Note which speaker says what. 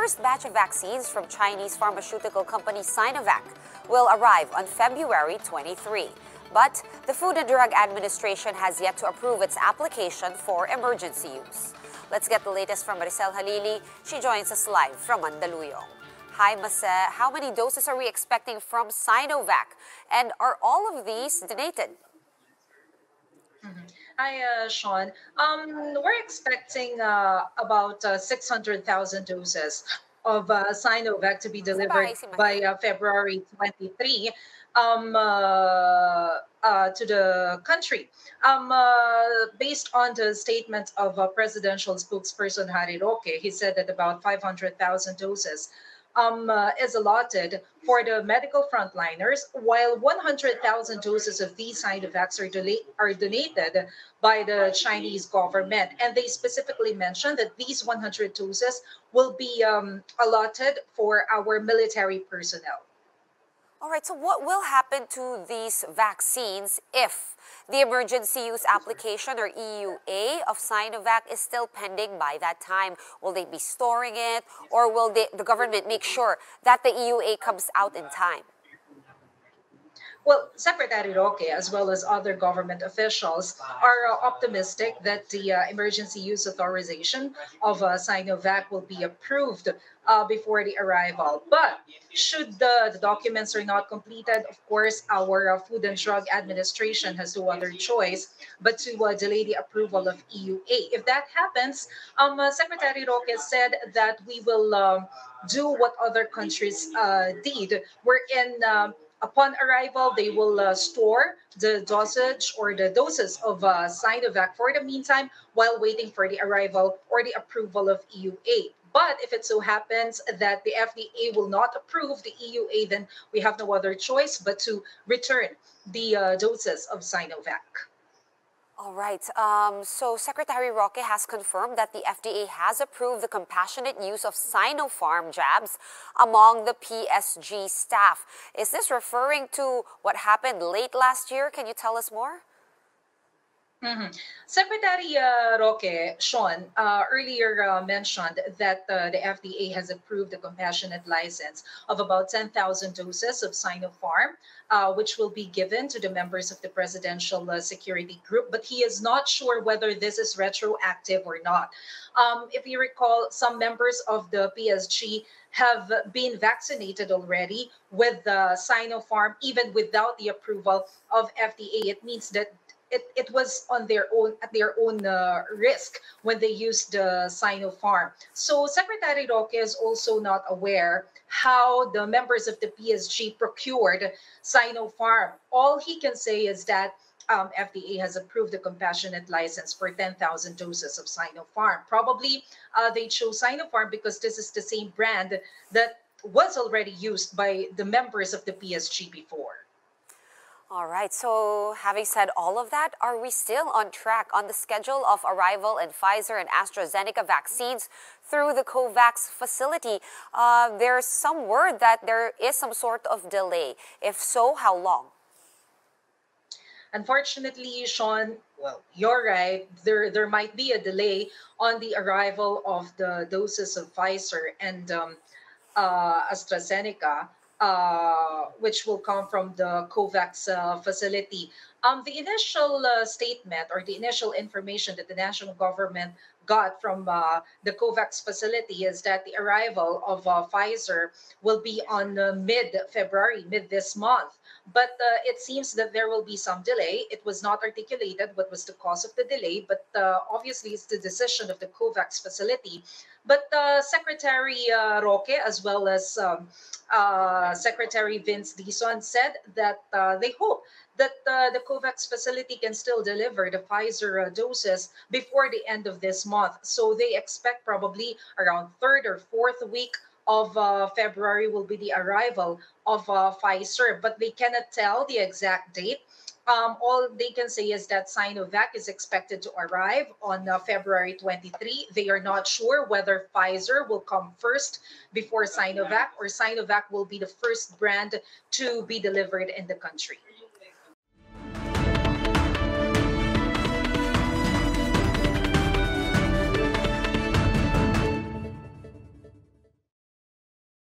Speaker 1: first batch of vaccines from Chinese pharmaceutical company Sinovac will arrive on February 23. But the Food and Drug Administration has yet to approve its application for emergency use. Let's get the latest from Maricel Halili. She joins us live from Mandaluyong. Hi, Mase. How many doses are we expecting from Sinovac? And are all of these donated?
Speaker 2: Hi, Sean. We're expecting about 600,000 doses of Sinovac to be delivered by February 23 to the country. Based on the statement of presidential spokesperson Harry Roque, he said that about 500,000 doses is allotted for the medical frontliners, while 100,000 doses of these Sinovacs are donated by the Chinese government. And they specifically mentioned that these 100 doses will be allotted for our military personnel.
Speaker 1: All right, so what will happen to these vaccines if the emergency use application or EUA of Sinovac is still pending by that time? Will they be storing it, or will the government make sure that the EUA comes out in time?
Speaker 2: Well, Secretary Roque, as well as other government officials, are optimistic that the emergency use authorization of Sinovac will be approved before the arrival. But should the documents are not completed, of course, our Food and Drug Administration has no other choice but to delay the approval of EUA. If that happens, Secretary Roque said that we will do what other countries did, wherein upon arrival, they will store the dosage or the doses of Sinovac for the meantime while waiting for the arrival or the approval of EUA. But if it so happens that the FDA will not approve the EUA, then we have no other choice but to return the doses of Sinovac.
Speaker 1: All right. So Secretary Roque has confirmed that the FDA has approved the compassionate use of Sinopharm jabs among the PSG staff. Is this referring to what happened late last year? Can you tell us more?
Speaker 2: Secretary Roque, Sean, earlier mentioned that the FDA has approved the compassionate license of about 10,000 doses of Sinopharm, which will be given to the members of the Presidential Security Group. But he is not sure whether this is retroactive or not. If you recall, some members of the PSG have been vaccinated already with Sinopharm, even without the approval of FDA. It means that it was on their own at their own risk when they used the Sinopharm. So Secretary Roque is also not aware how the members of the PSG procured Sinopharm. All he can say is that FDA has approved the compassionate license for 10,000 doses of Sinopharm. Probably they chose Sinopharm because this is the same brand that was already used by the members of the PSG before.
Speaker 1: All right, so having said all of that, are we still on track on the schedule of arrival in Pfizer and AstraZeneca vaccines through the COVAX facility? There's some word that there is some sort of delay. If so, how long?
Speaker 2: Unfortunately, Sean, well, you're right. There might be a delay on the arrival of the doses of Pfizer and AstraZeneca, which will come from the COVAX facility. The initial statement or the initial information that the national government got from the COVAX facility is that the arrival of Pfizer will be on mid-February, mid this month. But it seems that there will be some delay. It was not articulated what was the cause of the delay, but obviously it's the decision of the COVAX facility. But Secretary Roque, as well as Secretary Vince Dizon, said that they hope that the COVAX facility can still deliver the Pfizer doses before the end of this month. So they expect probably around third or fourth week of February will be the arrival of Pfizer, but they cannot tell the exact date. All they can say is that Sinovac is expected to arrive on February 23. They are not sure whether Pfizer will come first before Sinovac or Sinovac will be the first brand to be delivered in the country.